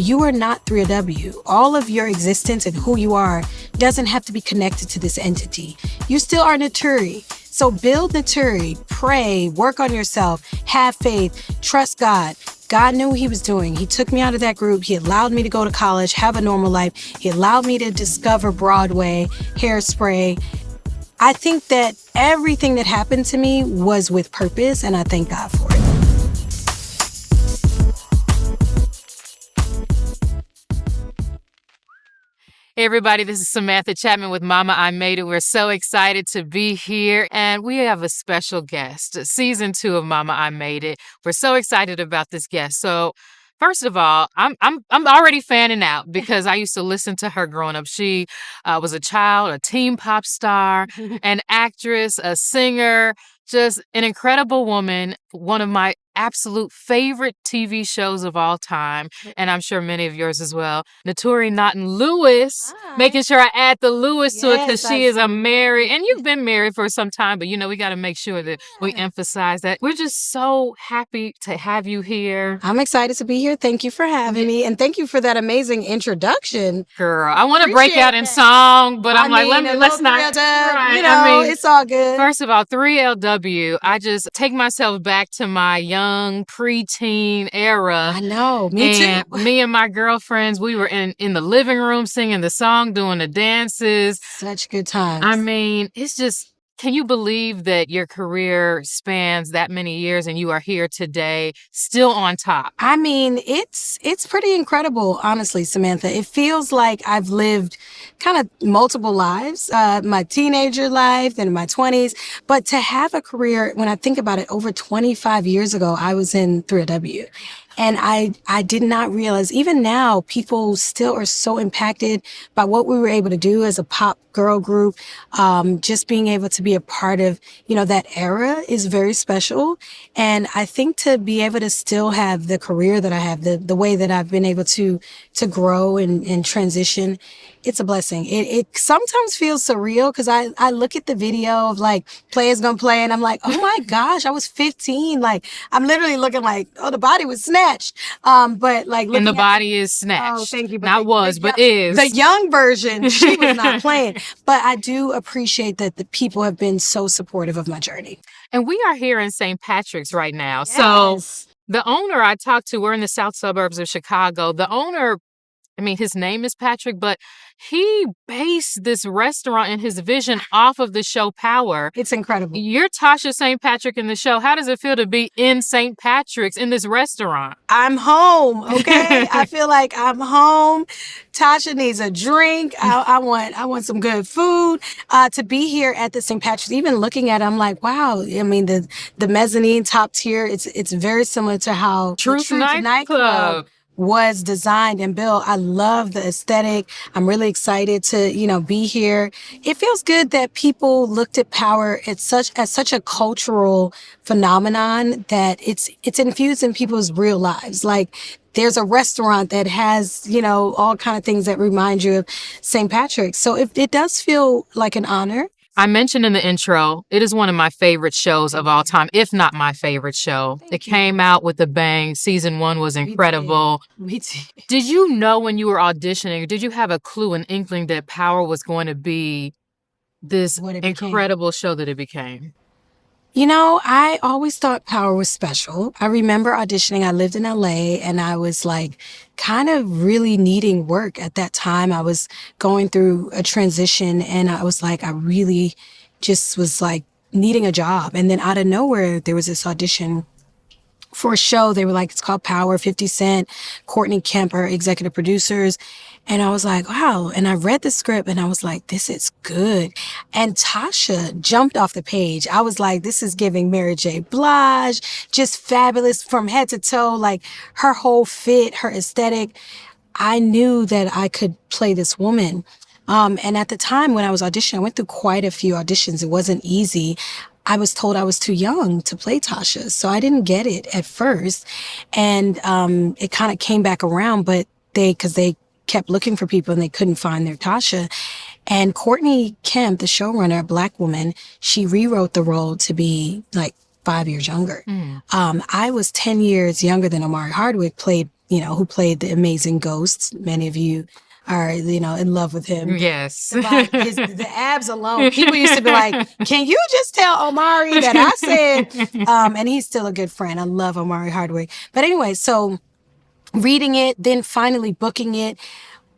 you are not 3W. All of your existence and who you are doesn't have to be connected to this entity. You still are Naturi. So build Naturi, pray, work on yourself, have faith, trust God. God knew what he was doing. He took me out of that group. He allowed me to go to college, have a normal life. He allowed me to discover Broadway, Hairspray. I think that everything that happened to me was with purpose, and I thank God for it. Hey everybody, this is Samantha Chatman with Mama, I Made It. We're so excited to be here, and we have a special guest, season 2 of Mama, I Made It. We're so excited about this guest. So, first of all, I'm already fanning out because I used to listen to her growing up. She was a child, a teen pop star, an actress, a singer, just an incredible woman. One of my absolute favorite TV shows of all time, and I'm sure many of yours as well. Naturi Naughton-Lewis, making sure I add the Lewis to it because she is a married, and you've been married for some time, but we got to make sure that we emphasize that. We're just so happy to have you here. I'm excited to be here. Thank you for having me, and thank you for that amazing introduction. Girl, I want to break out in song, but I'm like, let's not. Right. It's all good. First of all, 3LW, I just take myself back to my young preteen era. I know, me too. Me and my girlfriends, we were in the living room singing the song, doing the dances. Such good times. I mean, it's just, can you believe that your career spans that many years and you are here today, still on top? I mean, it's pretty incredible, honestly, Samantha. It feels like I've lived kind of multiple lives, my teenager life and my 20s. But to have a career, when I think about it, over 25 years ago, I was in 3W. And I did not realize, even now, people still are so impacted by what we were able to do as a pop girl group. Just being able to be a part of, that era is very special. And I think to be able to still have the career that I have, the way that I've been able to grow and transition, it's a blessing. It sometimes feels surreal because I look at the video of like Players Gonna Play and I'm like, oh my gosh, I was 15. Like I'm literally looking like, oh, the body was snatched. But like, and the body is snatched. Oh, thank you. Not was, but is. The young version, she was not playing. But I do appreciate that the people have been so supportive of my journey. And we are here in St. Patrick's right now. Yes. So the owner I talked to, we're in the south suburbs of Chicago. The owner, his name is Patrick, but he based this restaurant and his vision off of the show Power. It's incredible. You're Tasha St. Patrick in the show. How does it feel to be in St. Patrick's in this restaurant? I'm home, okay? I feel like I'm home. Tasha needs a drink. I want some good food. To be here at the St. Patrick's, even looking at it, I'm like, wow. The mezzanine top tier, it's very similar to how Truth Nightclub was designed and built. I love the aesthetic. I'm really excited to, be here. It feels good that people looked at Power as such a cultural phenomenon that it's infused in people's real lives. Like there's a restaurant that has, all kind of things that remind you of St. Patrick's. So it does feel like an honor. I mentioned in the intro, it is one of my favorite shows of all time, if not my favorite show. It came out with a bang. Season 1 was incredible. We did. Did you know when you were auditioning, did you have a clue, an inkling that Power was going to be this incredible show that it became? I always thought Power was special. I remember auditioning. I lived in LA and I was like kind of really needing work at that time. I was going through a transition and I was like, I really just was like needing a job. And then out of nowhere, there was this audition for a show. They were like, it's called Power, 50 Cent, Courtney Kemper, executive producers. And I was like, wow. And I read the script and I was like, this is good. And Tasha jumped off the page. I was like, this is giving Mary J. Blige, just fabulous from head to toe, like her whole fit, her aesthetic. I knew that I could play this woman. And at the time when I was auditioning, I went through quite a few auditions. It wasn't easy. I was told I was too young to play Tasha. So I didn't get it at first. And it kind of came back around, but because they kept looking for people and they couldn't find their Tasha. And Courtney Kemp, the showrunner, a Black woman, she rewrote the role to be like 5 years younger. I was 10 years younger than Omari Hardwick, played who played the amazing Ghost. Many of you are, in love with him. Yes. The abs alone. People used to be like, can you just tell Omari that I said, and he's still a good friend. I love Omari Hardwick. But anyway, so reading it, then finally booking it.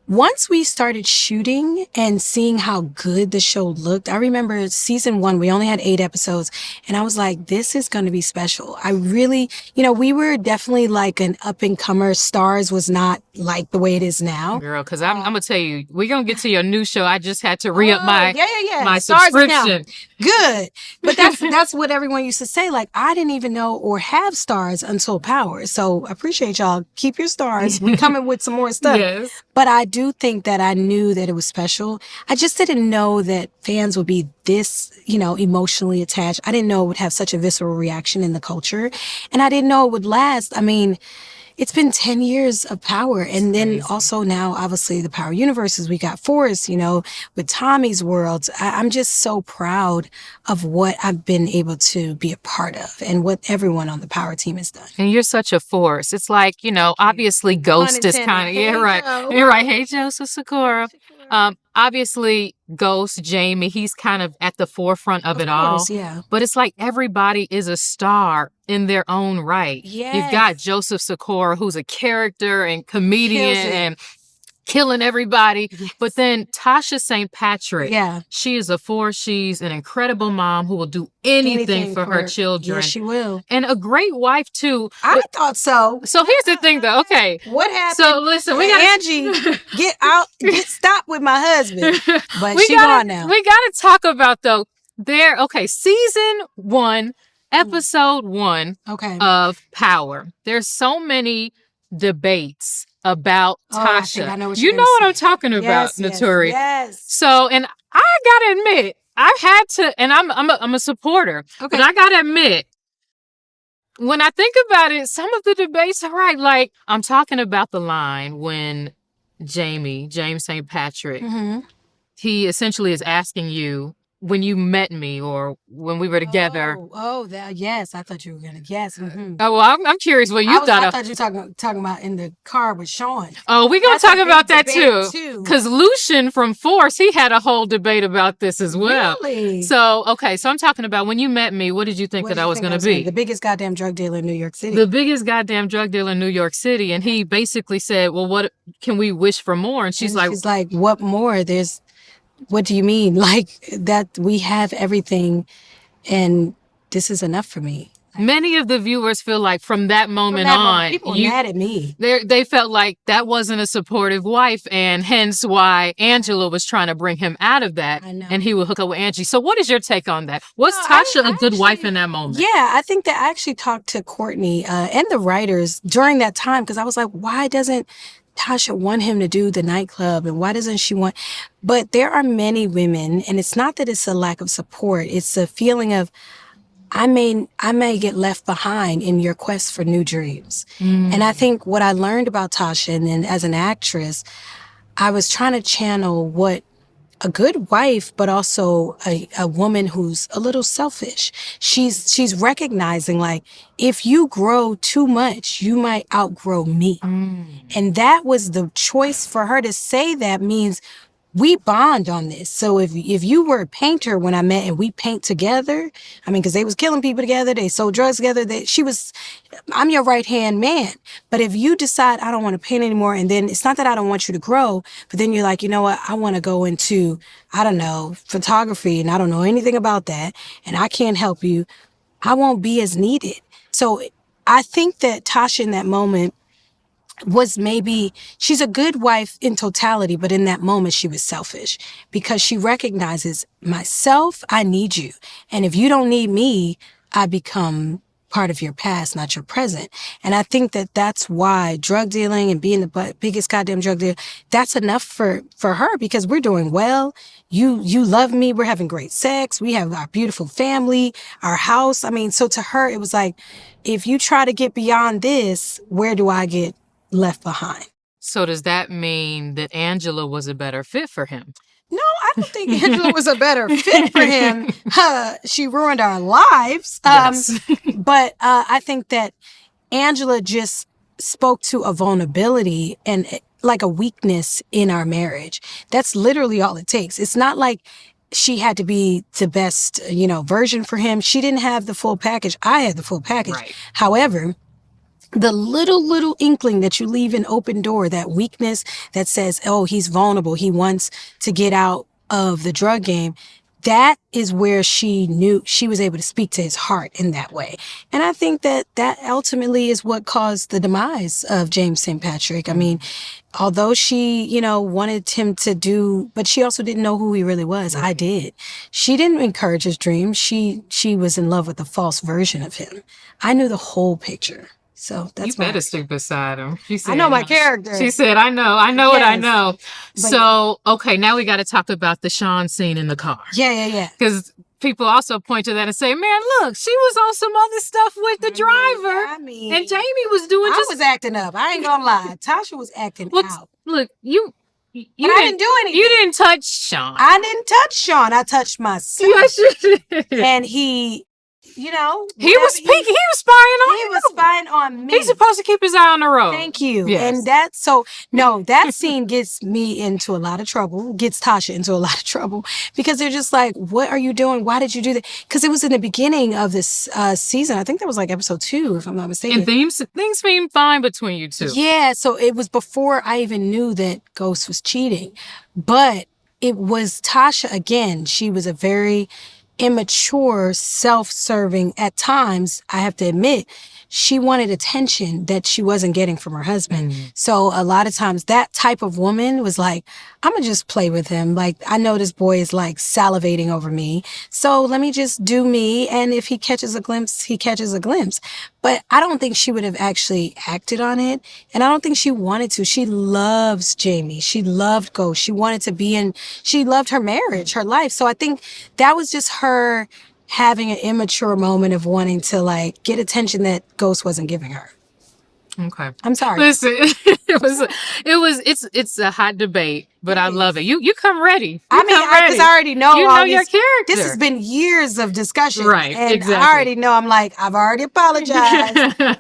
Once we started shooting and seeing how good the show looked, I remember season 1, we only had 8 episodes, and I was like, this is going to be special. I really, we were definitely like an up-and-comer. Starz was not like the way it is now. Girl, because I'm going to tell you, we're going to get to your new show. I just had to re-up my Starz subscription. Good. But that's what everyone used to say. Like, I didn't even know or have Starz until Power. So I appreciate y'all. Keep your Starz. We're coming with some more stuff. Yes. But I do think that I knew that it was special. I just didn't know that fans would be this, emotionally attached. I didn't know it would have such a visceral reaction in the culture. And I didn't know it would last. I mean, it's been 10 years of Power. And then also now, obviously, the Power universes. We got Forrest, with Tommy's Worlds. I'm just so proud of what I've been able to be a part of and what everyone on the Power team has done. And you're such a force. It's like, obviously Ghost is kind of, You're right. Hey, Joseph Sikora. Obviously, Ghost, Jamie, he's kind of at the forefront of it all. Yeah. But it's like everybody is a star in their own right. Yes. You've got Joseph Sikora, who's a character and comedian and killing everybody. Yes. But then Tasha St. Yeah. She is a force. She's an incredible mom who will do anything for her children. Yes, she will. And a great wife, too. I thought so. So here's the thing, though. Okay. What happened? So listen, we got Angie, get stopped with my husband. But she's gone now. We got to talk about, though, season 1, episode 1 of Power. There's so many debates about Tasha. I know what what I'm talking about, Naturi. Yes. So, and I gotta admit, I had to, and I'm a supporter. Okay. But I gotta admit, when I think about it, some of the debates are right. Like, I'm talking about the line when James St. Patrick, he essentially is asking you, when you met me or when we were together. Yes. I thought you were going to guess. Mm-hmm. Oh, well, I'm curious what you thought. I thought you were talking about in the car with Shawn. Oh, we're going to talk about that too. Because Lucian from Force, he had a whole debate about this as well. Really? So I'm talking about when you met me, what did you think that I was going to be? The biggest goddamn drug dealer in New York City. The biggest goddamn drug dealer in New York City. And he basically said, well, what can we wish for more? And she's like, what more? What do you mean? Like, that we have everything and this is enough for me. Many of the viewers feel like from that moment on, people mad at me. They felt like that wasn't a supportive wife, and hence why Angela was trying to bring him out of that, and he would hook up with Angie. So what is your take on that? Was Tasha a good wife in that moment? Yeah, I think that I actually talked to Courtney and the writers during that time, because I was like, why doesn't Tasha want him to do the nightclub, and why doesn't she want? But there are many women, and it's not that it's a lack of support. It's a feeling of, I may get left behind in your quest for new dreams. And I think what I learned about Tasha, and then as an actress, I was trying to channel what a good wife, but also a woman who's a little selfish. She's recognizing, like, if you grow too much, you might outgrow me. And that was the choice for her to say. That means we bond on this. So if you were a painter when I met and we paint together, I mean, because they was killing people together, they sold drugs together, I'm your right-hand man. But if you decide I don't want to paint anymore, and then it's not that I don't want you to grow, but then you're like, you know what, I want to go into, I don't know, photography, and I don't know anything about that, and I can't help you, I won't be as needed. So I think that Tasha in that moment was she's a good wife in totality, but in that moment she was selfish, because she recognizes, myself, I need you. And if you don't need me, I become part of your past, not your present. And I think that that's why drug dealing and being the biggest goddamn drug dealer, that's enough for her, because we're doing well. You love me. We're having great sex. We have our beautiful family, our house. I mean, so to her, it was like, if you try to get beyond this, where do I get left behind? So does that mean that Angela was a better fit for him? No, I don't think Angela was a better fit for him. She ruined our lives. Yes. But I think that Angela just spoke to a vulnerability and like a weakness in our marriage. That's literally all it takes. It's not like she had to be the best, version for him. She didn't have the full package. I had the full package. Right. However, the little inkling that you leave an open door, that weakness that says, oh, he's vulnerable, he wants to get out of the drug game, that is where she knew she was able to speak to his heart in that way. And I think that ultimately is what caused the demise of James St. Patrick. I mean, although she, wanted him to do, but she also didn't know who he really was. I did. She didn't encourage his dreams. She was in love with a false version of him. I knew the whole picture. So that's you better stick beside him. She said, I know my character. She said, I know what I know. So, okay, now we got to talk about the Shawn scene in the car. Yeah. Because people also point to that and say, man, look, she was on some other stuff with the driver. And Jamie was doing I was acting up. I ain't gonna lie. Tasha was acting out. Look, you I didn't do anything. You didn't touch Shawn. I didn't touch Shawn. I touched myself. Yes, you did. And he... he was spying on you. He was spying on me. He's supposed to keep his eye on the road. Thank you. Yes. And that scene gets me into a lot of trouble, gets Tasha into a lot of trouble, because they're just like, what are you doing? Why did you do that? Because it was in the beginning of this season. I think that was like episode 2, if I'm not mistaken. And things seemed fine between you two. Yeah, so it was before I even knew that Ghost was cheating. But it was Tasha again. She was a very immature, self-serving, at times, I have to admit, she wanted attention that she wasn't getting from her husband. So a lot of times that type of woman was like, I'm gonna just play with him. Like, I know this boy is like salivating over me, so let me just do me. And if he catches a glimpse, he catches a glimpse. But I don't think she would have actually acted on it. And I don't think she wanted to. She loves Jamie. She loved Ghost. She wanted to be in, she loved her marriage, her life. So I think that was just her having an immature moment of wanting to like get attention that Ghost wasn't giving her. Okay. I'm sorry. Listen, it's a hot debate, but I love it. You come ready. Because I already know. You know your character. This has been years of discussion. Right, and exactly. I already know. I'm like, I've already apologized,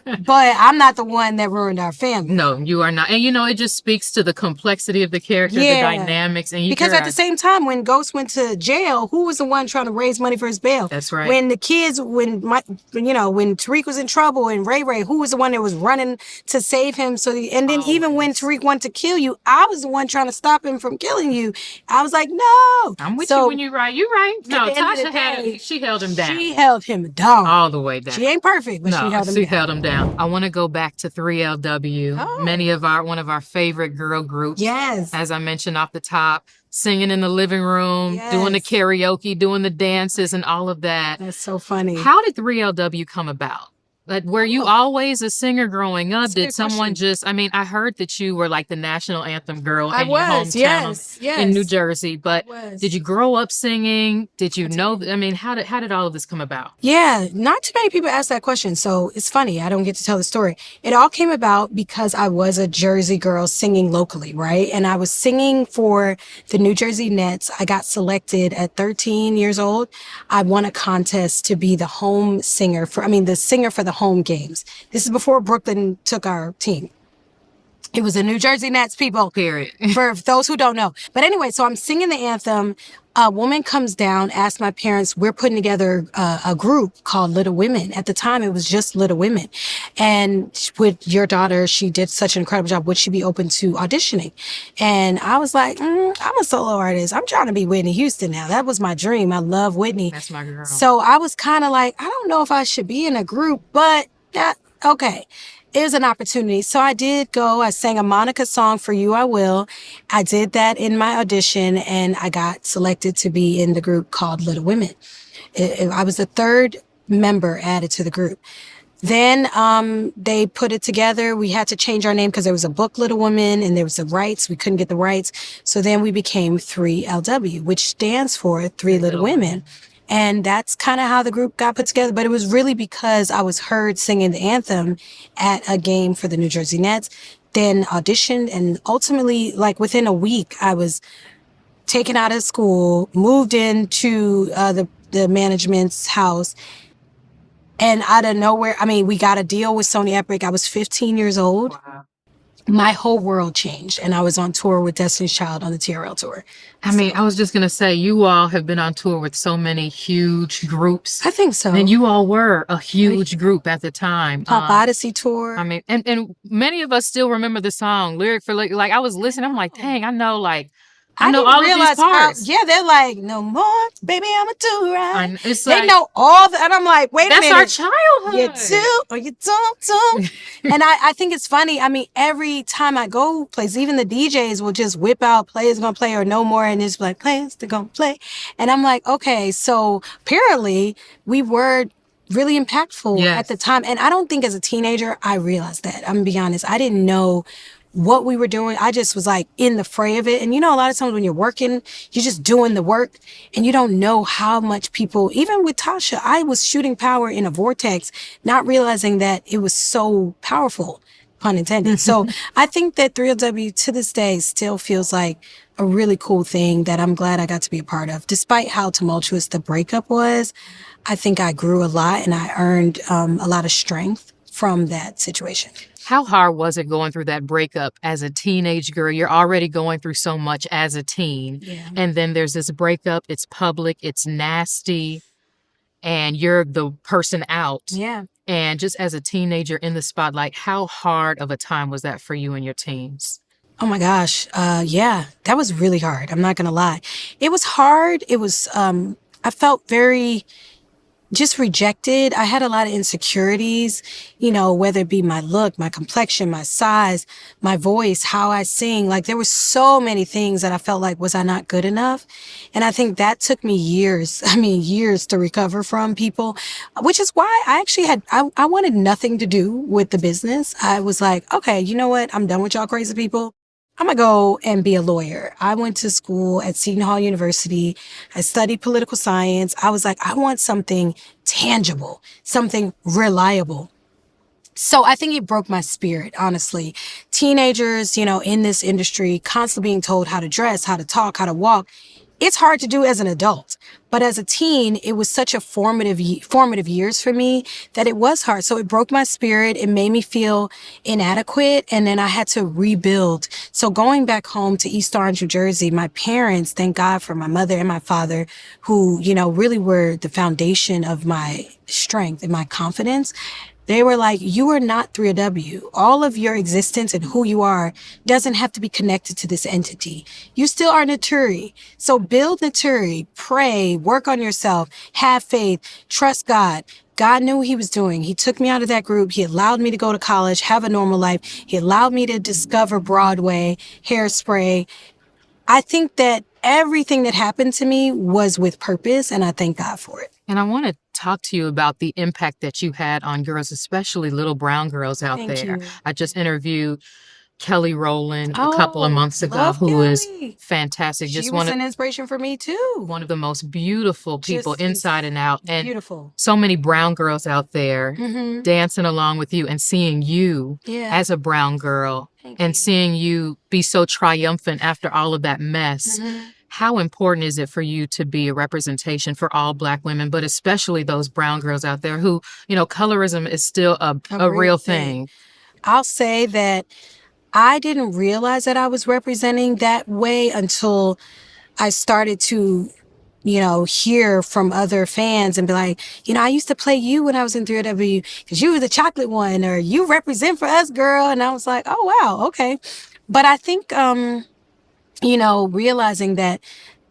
but I'm not the one that ruined our family. No, you are not. And it just speaks to the complexity of the character, the dynamics. And because at the same time, when Ghost went to jail, who was the one trying to raise money for his bail? That's right. When the kids, when Tariq was in trouble and Ray, who was the one that was running to save him? And then even when Tariq wanted to kill you, I was the one trying to stop him from killing you. I was like, no. I'm with you when you're right. You're right. No, Tasha she held him down. She held him down. All the way down. She ain't perfect, but she held him down. I want to go back to 3LW. One of our favorite girl groups. Yes. As I mentioned off the top, singing in the living room, doing the karaoke, doing the dances and all of that. That's so funny. How did 3LW come about? Like, were you always a singer growing up? Did someone I heard that you were like the national anthem girl in your hometown in New Jersey, but did you grow up singing? Did you know? How did all of this come about? Yeah, not too many people ask that question. So it's funny. I don't get to tell the story. It all came about because I was a Jersey girl singing locally, right? And I was singing for the New Jersey Nets. I got selected at 13 years old. I won a contest to be the home singer the singer for the home games. This is before Brooklyn took our team. It was the New Jersey Nets, people. Period. For those who don't know. But anyway, so I'm singing the anthem. A woman comes down, asks my parents, we're putting together a group called Little Women. At the time, it was just Little Women. And with your daughter, she did such an incredible job. Would she be open to auditioning? And I was like, I'm a solo artist. I'm trying to be Whitney Houston now. That was my dream. I love Whitney. That's my girl. So I was kind of like, I don't know if I should be in a group, but okay. It was an opportunity. So I did go. I sang a Monica song, For You I Will. I did that in my audition, and I got selected to be in the group called Little Women. I was the third member added to the group. Then they put it together. We had to change our name because there was a book, Little Women, and there was the rights. We couldn't get the rights. So then we became 3LW, which stands for Three Little Women. And that's kind of how the group got put together. But it was really because I was heard singing the anthem at a game for the New Jersey Nets, then auditioned. And ultimately, like within a week, I was taken out of school, moved into the management's house. And out of nowhere, I mean, we got a deal with Sony Epic. I was 15 years old. Wow. My whole world changed, and I was on tour with Destiny's Child on the TRL tour. I mean, I was just going to say, you all have been on tour with so many huge groups. I think so. And you all were a huge group at the time. Pop Odyssey tour. I mean, and many of us still remember the song lyric for lyric. Like I was listening, I'm like, dang, I know all of these parts. Yeah, they're like, no more, baby, I'm a do-right. It's they like, know all the, and I'm like, wait a minute. That's our childhood. You do or you don't. And I think it's funny. I mean, every time I go places, even the DJs will just whip out players gonna play or no more, and it's like, players, they're gonna play. And I'm like, okay, so apparently we were really impactful at the time. And I don't think as a teenager, I realized that. I'm gonna be honest. I didn't know what we were doing. I just was like in the fray of it. And you know, a lot of times when you're working, you're just doing the work and you don't know how much people, even with Tasha, I was shooting power in a vortex, not realizing that it was so powerful, pun intended. So I think that 3LW to this day still feels like a really cool thing that I'm glad I got to be a part of. Despite how tumultuous the breakup was, I think I grew a lot and I earned a lot of strength from that situation. How hard was it going through that breakup as a teenage girl? You're already going through so much as a teen. Yeah. And then there's this breakup. It's public. It's nasty. And you're the person out. Yeah. And just as a teenager in the spotlight, how hard of a time was that for you and your teens? Oh my gosh. Yeah, that was really hard. I'm not going to lie. It was hard. It was, I felt very just rejected. I had a lot of insecurities, you know, whether it be my look, my complexion, my size, my voice, how I sing. Like there were so many things that I felt like, was I not good enough? And I think that took me years to recover from people, which is why I actually I wanted nothing to do with the business. I was like, okay, you know what? I'm done with y'all crazy people. I'm going to go and be a lawyer. I went to school at Seton Hall University. I studied political science. I was like, I want something tangible, something reliable. So I think it broke my spirit, honestly. Teenagers, you know, in this industry, constantly being told how to dress, how to talk, how to walk. It's hard to do as an adult. But as a teen, it was such a formative years for me that it was hard. So it broke my spirit. It made me feel inadequate. And then I had to rebuild. So going back home to East Orange, New Jersey, my parents, thank God for my mother and my father, who, you know, really were the foundation of my strength and my confidence. They were like, you are not 3W. All of your existence and who you are doesn't have to be connected to this entity. You still are Naturi. So build Naturi, pray, work on yourself, have faith, trust God. God knew what he was doing. He took me out of that group. He allowed me to go to college, have a normal life. He allowed me to discover Broadway, Hairspray. I think that everything that happened to me was with purpose, and I thank God for it. And I want to talk to you about the impact that you had on girls, especially little brown girls out there. I just interviewed Kelly Rowland a couple of months ago, who is fantastic. She was an inspiration for me too. One of the most beautiful people inside and out. And beautiful. So many brown girls out there dancing along with you and seeing you as a brown girl and seeing you be so triumphant after all of that mess. How important is it for you to be a representation for all Black women, but especially those brown girls out there who, you know, colorism is still a real thing? I'll say that I didn't realize that I was representing that way until I started to, you know, hear from other fans and be like, you know, I used to play you when I was in 3W because you were the chocolate one, or you represent for us, girl. And I was like, oh, wow, okay. But I think, you know, realizing that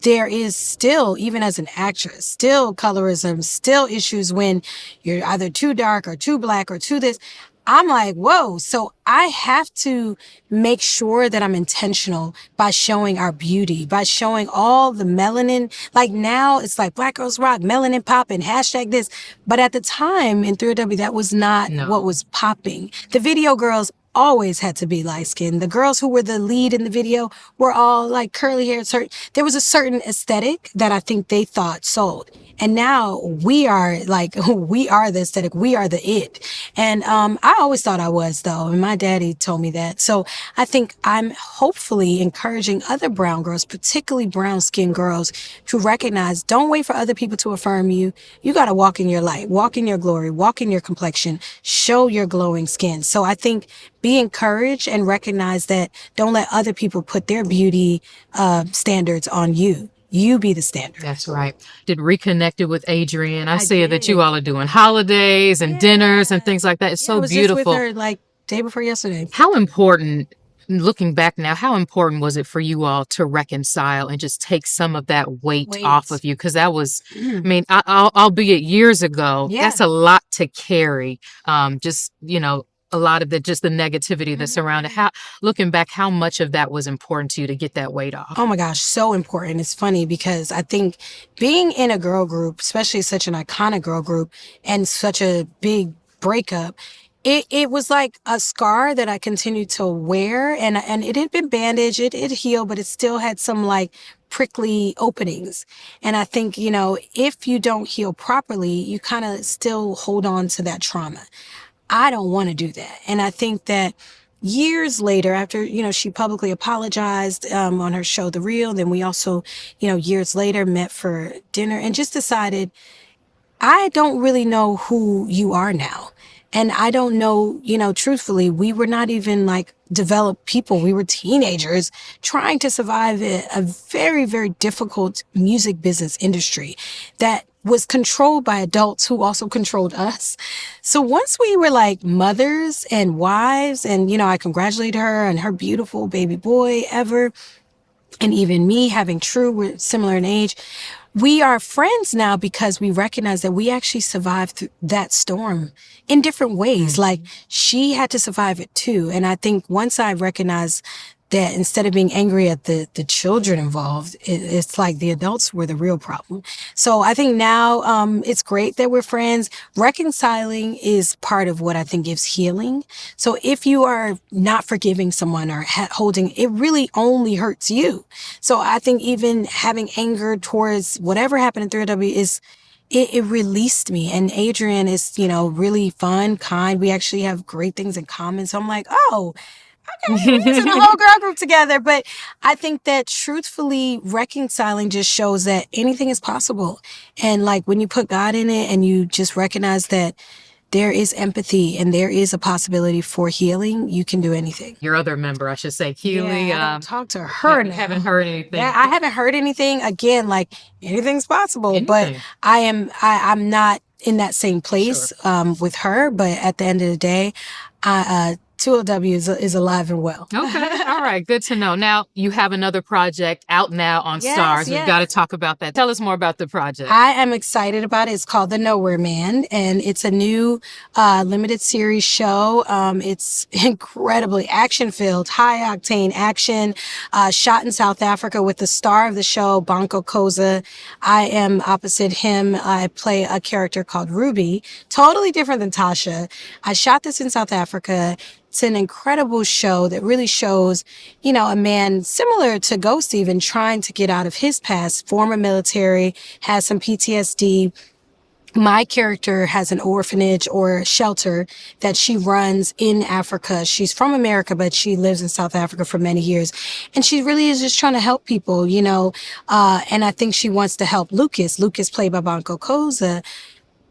there is still, even as an actress, still colorism, still issues when you're either too dark or too Black or too this. I'm like, whoa. So I have to make sure that I'm intentional by showing our beauty, by showing all the melanin. Like now it's like Black Girls Rock, melanin popping, hashtag this. But at the time in 3W, that was not what was popping. The video girls always had to be light skinned. The girls who were the lead in the video were all like curly hair. There was a certain aesthetic that I think they thought sold. And now we are like, we are the aesthetic. We are the it. And I always thought I was, though. And my daddy told me that. So I think I'm hopefully encouraging other brown girls, particularly brown skinned girls, to recognize, don't wait for other people to affirm you. You got to walk in your light, walk in your glory, walk in your complexion, show your glowing skin. So I think be encouraged and recognize that don't let other people put their beauty standards on you. You be the standard. That's right. Did reconnected with Adrienne. I see that you all are doing holidays and dinners and things like that. It's so I was beautiful. just with her like day before yesterday. How important, looking back now, how important was it for you all to reconcile and just take some of that weight off of you? Because that was, I mean, albeit years ago, that's a lot to carry. Just, you know, a lot of just the negativity that's around it. How, looking back, how much of that was important to you to get that weight off? Oh my gosh, so important. It's funny because I think being in a girl group, especially such an iconic girl group and such a big breakup, it was like a scar that I continued to wear, and it had been bandaged, it healed, but it still had some like prickly openings. And I think, you know, if you don't heal properly, you kind of still hold on to that trauma. I don't want to do that. And I think that years later, after, you know, she publicly apologized on her show, The Real, then we also, you know, years later met for dinner and just decided, I don't really know who you are now. And I don't know, you know, truthfully, we were not even like developed people. We were teenagers trying to survive a very, very difficult music business industry that was controlled by adults who also controlled us. So once we were like mothers and wives, and, you know, I congratulated her and her beautiful baby boy ever, and even me having True, we're similar in age. We are friends now because we recognize that we actually survived through that storm in different ways. Like she had to survive it too. And I think once I recognized that instead of being angry at the children involved, it's like the adults were the real problem. So I think now it's great that we're friends. Reconciling is part of what I think gives healing. So if you are not forgiving someone or holding, it really only hurts you. So I think even having anger towards whatever happened in 3W is, it released me. And Adrienne is, you know, really fun, kind. We actually have great things in common. So I'm like, oh, okay, we're using a whole girl group together. But I think that truthfully reconciling just shows that anything is possible. And like when you put God in it and you just recognize that there is empathy and there is a possibility for healing, you can do anything. Your other member, I should say, Keely. I don't talk to her now. Haven't heard anything. Yeah, I haven't heard anything. Again, like anything's possible, but I'm not in that same place with her. But at the end of the day, 2LW is alive and well. Okay. All right. Good to know. Now, you have another project out now on Starz. We've got to talk about that. Tell us more about the project. I am excited about it. It's called The Nowhere Man, and it's a new limited series show. It's incredibly action-filled, high-octane action, shot in South Africa with the star of the show, Banco Koza. I am opposite him. I play a character called Ruby, totally different than Tasha. I shot this in South Africa. It's an incredible show that really shows, you know, a man similar to Ghost even trying to get out of his past, former military, has some PTSD. My character has an orphanage or shelter that she runs in Africa. She's from America, but she lives in South Africa for many years. And she really is just trying to help people, you know, and I think she wants to help Lucas, played by Banco Koza.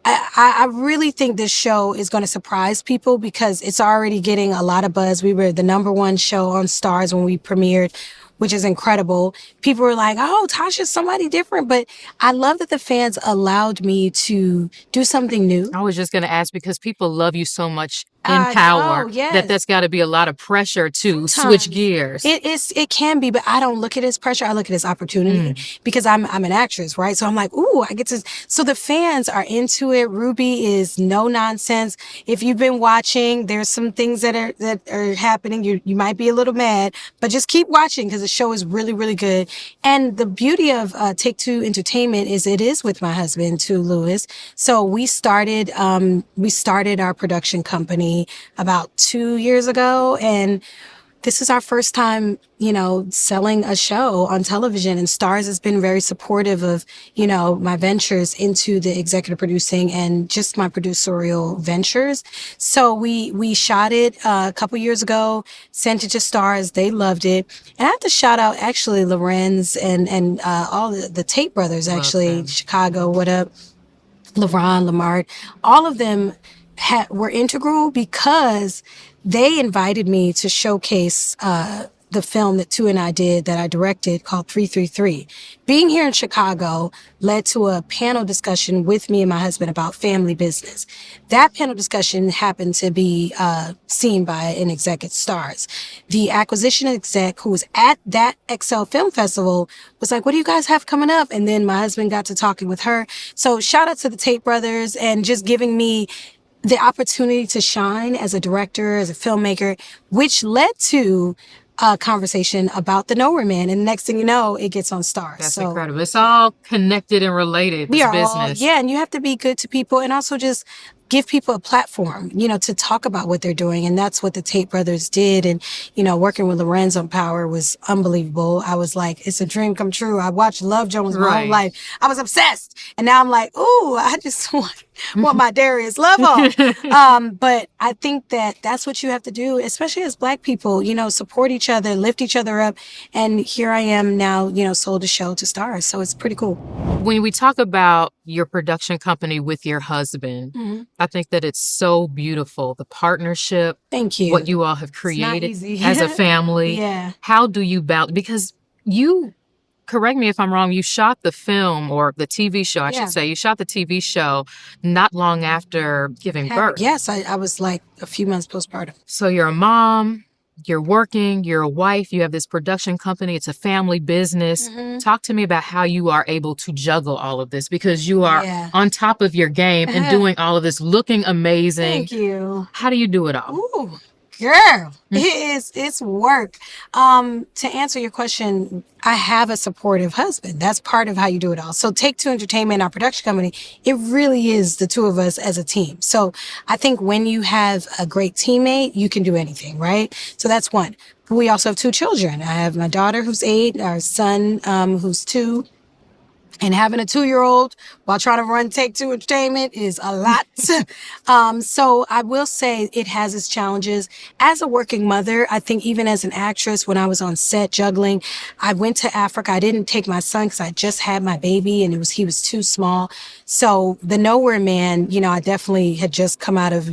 I really think this show is going to surprise people because it's already getting a lot of buzz. We were the #1 show on Starz when we premiered, which is incredible. People were like, oh, Tasha's somebody different. But I love that the fans allowed me to do something new. I was just going to ask because people love you so much in power that's got to be a lot of pressure to switch gears. It can be, but I don't look at it as pressure. I look at it as opportunity because I'm an actress, right? So I'm like, ooh, I get to. So the fans are into it. Ruby is no nonsense. If you've been watching, there's some things that are happening. You might be a little mad, but just keep watching because the show is really, really good. And the beauty of Take Two Entertainment is it is with my husband, Lewis. So we started our production company me about 2 years ago. And this is our first time, selling a show on television, and Starz has been very supportive of, my ventures into the executive producing and just my producerial ventures. So we shot it a couple years ago, sent it to Starz. They loved it. And I have to shout out actually Lorenz and all the Tate brothers, actually, Chicago, what up? LeVron, Lamar, all of them were integral because they invited me to showcase the film that Tu and I did that I directed called 333. Being here in Chicago led to a panel discussion with me and my husband about family business. That panel discussion happened to be seen by an exec at Starz. The acquisition exec who was at that Excel Film Festival was like, what do you guys have coming up? And then my husband got to talking with her. So shout out to the Tate brothers and just giving me the opportunity to shine as a director, as a filmmaker, which led to a conversation about The Nowhere Man. And the next thing you know, it gets on Starz. That's incredible. It's all connected and related. We are business. all, and you have to be good to people and also just give people a platform, to talk about what they're doing. And that's what the Tate brothers did. And, working with Lorenz on Power was unbelievable. I was like, it's a dream come true. I watched Love Jones my whole life. I was obsessed. And now I'm like, ooh, I just want my Darius Love on. But I think that's what you have to do, especially as Black people, support each other, lift each other up. And here I am now, sold a show to Starz. So it's pretty cool. When we talk about your production company with your husband, I think that it's so beautiful. The partnership. Thank you. What you all have created as a family. Yeah. How do you balance? Because you, correct me if I'm wrong, you shot the film or the TV show, I should say. You shot the TV show not long after giving birth. Yes, I was like a few months postpartum. So you're a mom. You're working, you're a wife, you have this production company, it's a family business. Talk to me about how you are able to juggle all of this because you are on top of your game and doing all of this, looking amazing. Thank you. How do you do it all? Ooh, girl, it's work. To answer your question, I have a supportive husband. That's part of how you do it all. So Take Two Entertainment, our production company, it really is the two of us as a team. So I think when you have a great teammate, you can do anything, right? So that's one. We also have 2 children. I have my daughter who's 8, our son who's 2. And having a 2-year-old while trying to run Take Two Entertainment is a lot. So I will say it has its challenges. As a working mother, I think even as an actress, when I was on set juggling, I went to Africa. I didn't take my son because I just had my baby and he was too small. So The Nowhere Man, I definitely had just come out of,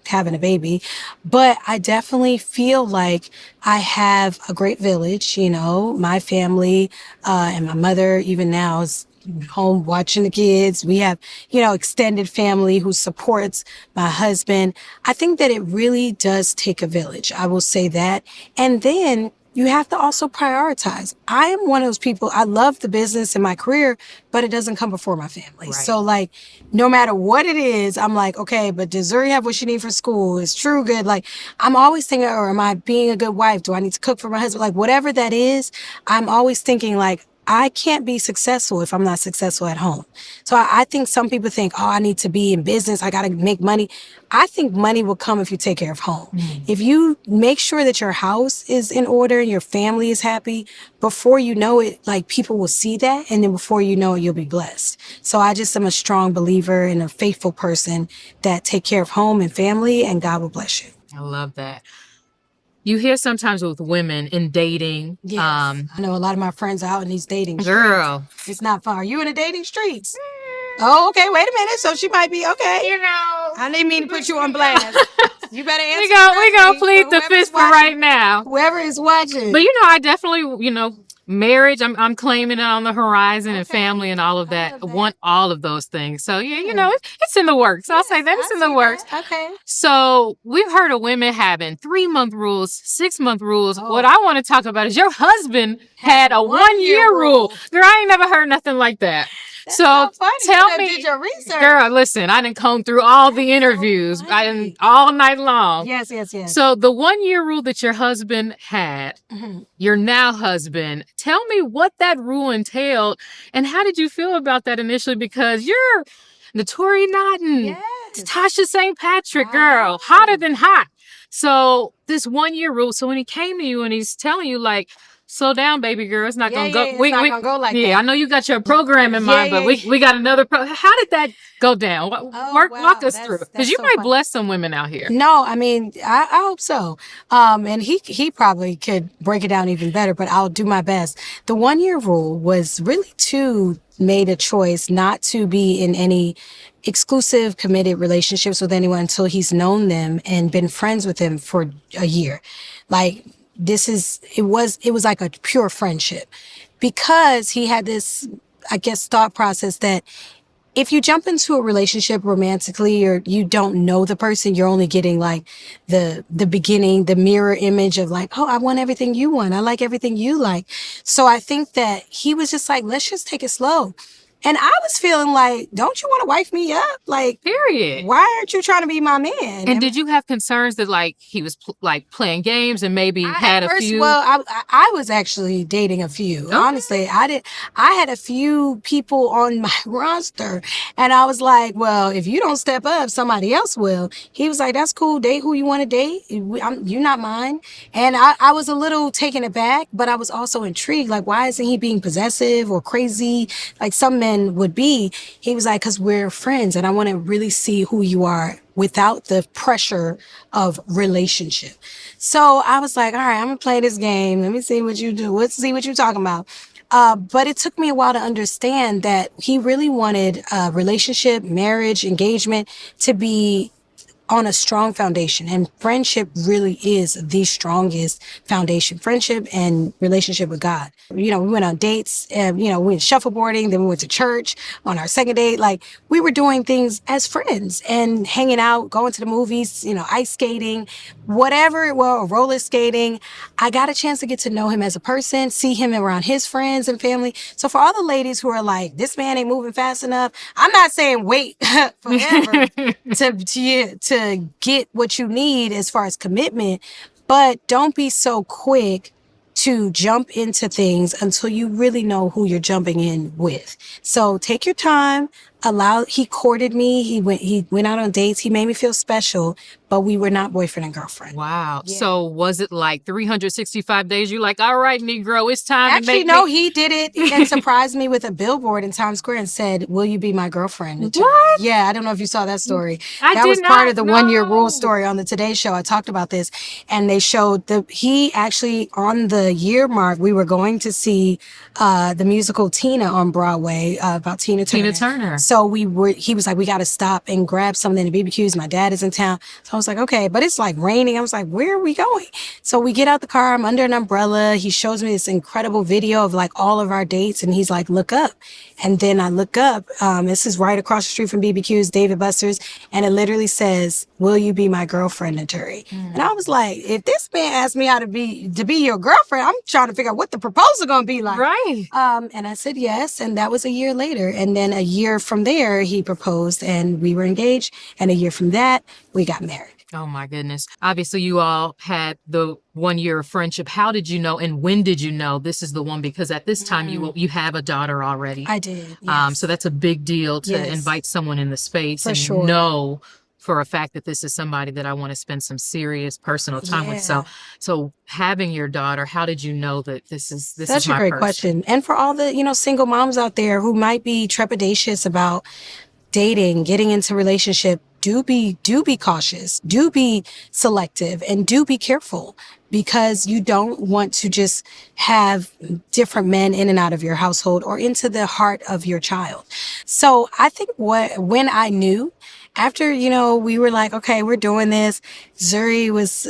having a baby. But I definitely feel like I have a great village, my family and my mother even now is home watching the kids. We have, extended family who supports my husband. I think that it really does take a village. I will say that. And then you have to also prioritize. I am one of those people, I love the business and my career, but it doesn't come before my family. Right. So no matter what it is, I'm like, okay, but does Zuri have what she needs for school? Is True good? I'm always thinking, or am I being a good wife? Do I need to cook for my husband? Whatever that is, I'm always thinking I can't be successful if I'm not successful at home. So I think some people think, I need to be in business. I got to make money. I think money will come if you take care of home. If you make sure that your house is in order and your family is happy, before you know it, people will see that. And then before you know it, you'll be blessed. So I just am a strong believer and a faithful person that take care of home and family, and God will bless you. I love that. You hear sometimes with women in dating. Yes. I know a lot of my friends are out in these dating streets. Girl. It's not far. You in the dating streets? Oh, okay. Wait a minute. So she might be okay. I didn't mean to put you on blast. You better answer. We gonna plead the fifth for right now. Whoever is watching. But I definitely, marriage, I'm claiming it on the horizon, and family and all of that. I want all of those things. So it's in the works. I'll say that it's in the works. Okay. So we've heard of women having 3-month rules, 6-month rules. What I want to talk about is your husband had a 1-year rule. Girl, I ain't never heard nothing like that. That's so funny. Tell me, did your research. Girl, listen, I didn't comb through all the interviews. I didn't all night long. Yes. So the 1-year rule that your husband had, your now husband, tell me what that rule entailed and how did you feel about that initially? Because you're Naturi Naughton. Yes. Tasha St. Patrick, I girl, know. hotter than hot. So this 1 year rule. So when he came to you and he's telling you like, slow down, baby girl, it's not Yeah, gonna go. yeah, it's not gonna go like Yeah, I that. know you got your program in Yeah, mind, but yeah, we yeah. got another How did that go down? Oh Walk wow, us through, because that's you so might funny. bless some women out here. No, I mean, I hope so. And he probably could break it down even better, but I'll do my best. The 1 year rule was really to made a choice not to be in any exclusive committed relationships with anyone until he's known them and been friends with them for a year. Like it was like a pure friendship because he had this, I guess, thought process that if you jump into a relationship romantically or you don't know the person, you're only getting like the beginning, the mirror image of like, oh, I want everything you want. I like everything you like. So I think that he was just like, let's just take it slow. And I was feeling like, don't you want to wife me up? Like, Period. why aren't you trying to be my man? And did you have concerns that like he was like playing games and maybe had At a first, few? well, I was actually dating a few. Okay. Honestly, I had a few people on my roster, and I was like, well, if you don't step up, somebody else will. He was like, that's cool. Date who you want to date. You're not mine. And I was a little taken aback, but I was also intrigued. Like, why isn't he being possessive or crazy like some men would be? He was like, because we're friends, and I want to really see who you are without the pressure of relationship. So I was like, all right, I'm gonna play this game. Let me see what you do. Let's see what you're talking about. But it took me a while to understand that he really wanted a relationship, marriage, engagement to be on a strong foundation. And friendship really is the strongest foundation. Friendship and relationship with God. You know, we went on dates, we went shuffleboarding, then we went to church on our second date. Like, we were doing things as friends and hanging out, going to the movies, ice skating, whatever it was, roller skating. I got a chance to get to know him as a person, see him around his friends and family. So for all the ladies who are like, this man ain't moving fast enough, I'm not saying wait forever to get what you need as far as commitment, but don't be so quick to jump into things until you really know who you're jumping in with. So take your time. He courted me. He went out on dates. He made me feel special, but we were not boyfriend and girlfriend. Wow. Yeah. So was it like 365 days? You're like, all right, Negro, it's time to make No, he did it and surprised me with a billboard in Times Square and said, will you be my girlfriend? What? Yeah, I don't know if you saw that story. I That did was part not of the 1 year rule know. story on the Today Show. I talked about this and they showed he actually on the year mark, we were going to see the musical Tina on Broadway about Tina Turner. So he was like, we got to stop and grab something to BBQs. My dad is in town. So I was like, okay, but it's like raining. I was like, where are we going? So we get out the car. I'm under an umbrella. He shows me this incredible video of like all of our dates. And he's like, look up. And then I look up. This is right across the street from BBQ's, David Buster's. And it literally says, will you be my girlfriend, Naturi? And I was like, if this man asked me how to be your girlfriend, I'm trying to figure out what the proposal going to be like. Right. And I said yes. And that was a year later. And then a year from there, he proposed and we were engaged. And a year from that, we got married. Oh my goodness. Obviously, you all had the 1 year of friendship. How did you know and when did you know this is the one? Because at this time, you have a daughter already. I did. Yes. So that's a big deal to invite someone in the space and know for a fact that this is somebody that I want to spend some serious personal time with. So having your daughter, how did you know that this is my person? Such a great question. And for all the, single moms out there who might be trepidatious about dating, getting into relationship, do be cautious, do be selective, and do be careful because you don't want to just have different men in and out of your household or into the heart of your child. So I think when I knew after, we were like, okay, we're doing this. Zuri was,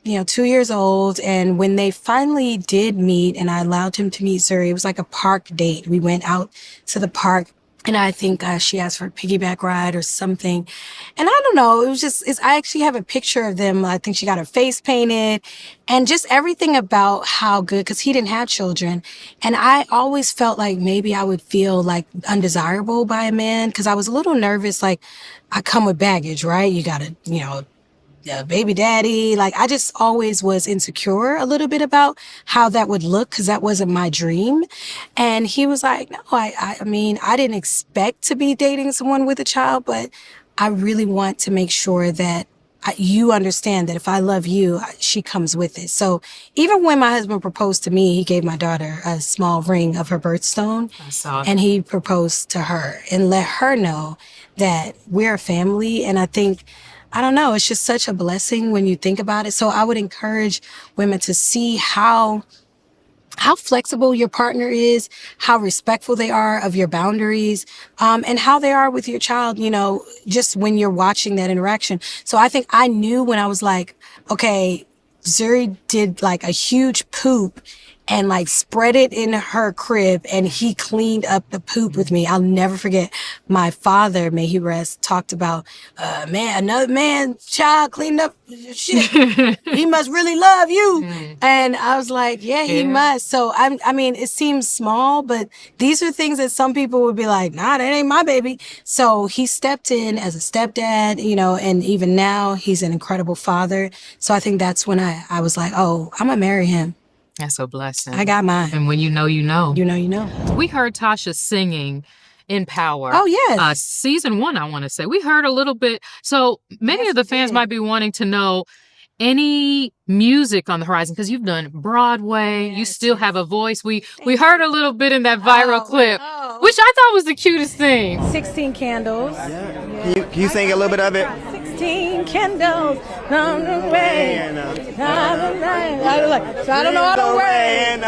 2 years old. And when they finally did meet and I allowed him to meet Zuri, it was like a park date. We went out to the park. And I think she asked for a piggyback ride or something. And I don't know, it was I actually have a picture of them. I think she got her face painted and just everything about how good, because he didn't have children. And I always felt like maybe I would feel like undesirable by a man because I was a little nervous. Like, I come with baggage, right? You got to, baby daddy. Like, I just always was insecure a little bit about how that would look because that wasn't my dream. And he was like, no, I mean, I didn't expect to be dating someone with a child, but I really want to make sure that you understand that if I love you, she comes with it. So even when my husband proposed to me, he gave my daughter a small ring of her birthstone. I saw that. And he proposed to her and let her know that we're a family. And I think, I don't know, it's just such a blessing when you think about it. So I would encourage women to see how flexible your partner is, how respectful they are of your boundaries, and how they are with your child, just when you're watching that interaction. So I think I knew when I was like, okay, Zuri did like a huge poop and like spread it in her crib and he cleaned up the poop with me. I'll never forget my father, may he rest, talked about, another man's child cleaned up shit. He must really love you. And I was like, yeah, he must. So I mean, it seems small, but these are things that some people would be like, nah, that ain't my baby. So he stepped in as a stepdad, and even now he's an incredible father. So I think that's when I was like, oh, I'm gonna marry him. That's a blessing. I got mine. And when you know, you know. You know, you know. We heard Tasha singing in Power. Oh, yes. Season 1, I want to say. We heard a little bit. So many of the fans might be wanting to know any music on the horizon, because you've done Broadway. You still have a voice. We heard a little bit in that viral clip, which I thought was the cutest thing. 16 candles. Yeah. Can you sing a little bit of it? 16 candles on the way. So I don't know all the words.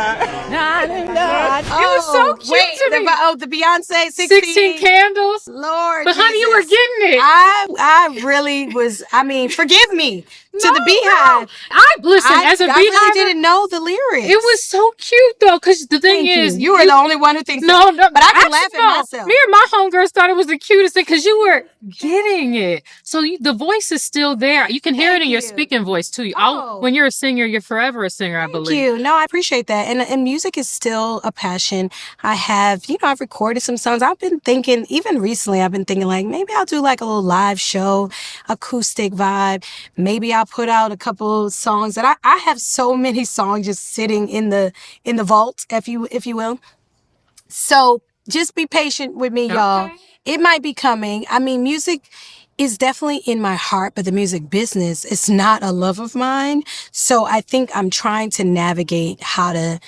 It was so cute to me. The Beyonce 16 candles. Lord, but honey, you were getting it. I really was. I mean, forgive me to the Beehive. As a Beehive, I really didn't know the lyrics. It was so cute though, because the thing is, you were the only one who thinks no, but I can laugh at myself. Me and my homegirls thought it was the cutest thing because you were getting it. So the voice is still there. You can hear it in your speaking voice too. When you're a singer, you're forever a singer, I believe. Thank you. No, I appreciate that. And music is still a passion. I have, I've recorded some songs. I've been thinking, even recently, I've been thinking like, maybe I'll do like a little live show, acoustic vibe. Maybe I'll put out a couple songs that I have so many songs just sitting in the vault, if you will. So just be patient with me, y'all. It might be coming. I mean, music is definitely in my heart, but the music business is not a love of mine. So I think I'm trying to navigate how to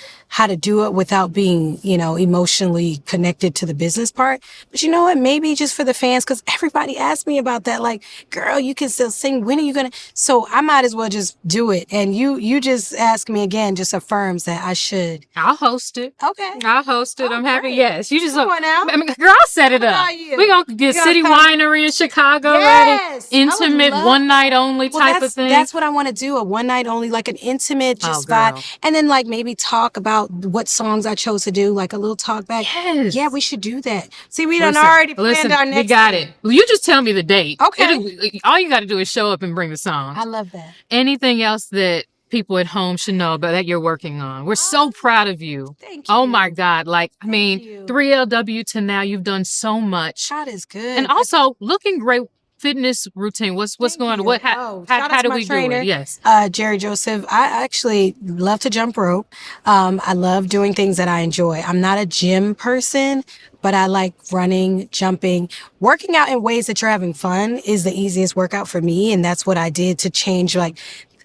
do it without being, emotionally connected to the business part. But you know what? Maybe just for the fans, because everybody asked me about that. Like, girl, you can still sing. When are you gonna? So I might as well just do it. And you just ask me again, just affirms that I should. I'll host it. Okay. I'll host it. I'm happy. Great. Yes. You just Come on now. I mean, girl, I'll set it up. We're gonna get City Winery in Chicago ready. Intimate, one night only type of thing. That's what I want to do. A one night only, like an intimate just vibe. And then like maybe talk about what songs I chose to do, like a little talk back. Yes. Yeah, we should do that. See, we done already planned our next. We got it. Well, you just tell me the date. Okay. All you got to do is show up and bring the songs. I love that. Anything else that people at home should know about that you're working on? We're so proud of you. Thank you. Oh my God. 3LW to now, you've done so much. God is good. And also looking great. Fitness routine. What's going on? How do we do it? Yes. Jerry Joseph. I actually love to jump rope. I love doing things that I enjoy. I'm not a gym person, but I like running, jumping, working out in ways that you're having fun is the easiest workout for me. And that's what I did to change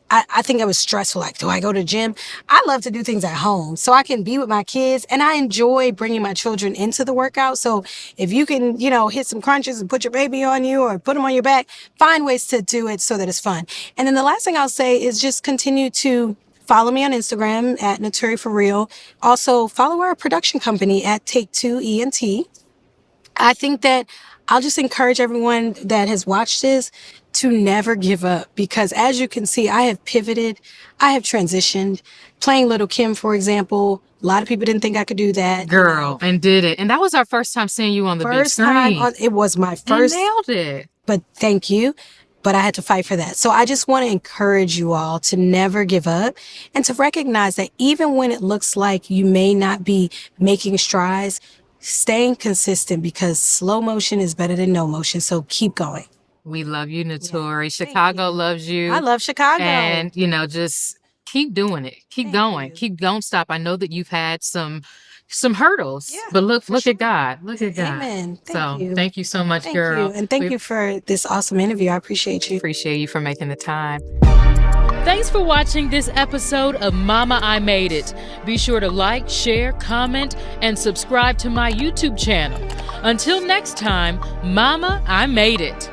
I think it was stressful. Like, do I go to the gym? I love to do things at home so I can be with my kids, and I enjoy bringing my children into the workout. So if you can, hit some crunches and put your baby on you or put them on your back, find ways to do it so that it's fun. And then the last thing I'll say is just continue to follow me on Instagram at Naturi for Real. Also follow our production company at Take Two ENT. I think that I'll just encourage everyone that has watched this to never give up, because as you can see, I have pivoted, I have transitioned. Playing Little Kim, for example, a lot of people didn't think I could do that. Girl, and did it. And that was our first time seeing you on the big screen. It was my first. You nailed it. But thank you. But I had to fight for that. So I just want to encourage you all to never give up and to recognize that even when it looks like you may not be making strides, staying consistent, because slow motion is better than no motion. So keep going. We love you, Naturi. Chicago loves you. I love Chicago. And, just keep doing it. Keep Thank going. you. Don't stop. I know that you've had some hurdles, Yeah, but look for sure. at God. Look at God. Amen. Thank So you. thank you so much, Thank girl. you. And thank We you for this awesome interview. I appreciate you. appreciate you for making the time. Thanks for watching this episode of Mama, I Made It. Be sure to like, share, comment, and subscribe to my YouTube channel. Until next time, Mama, I Made It.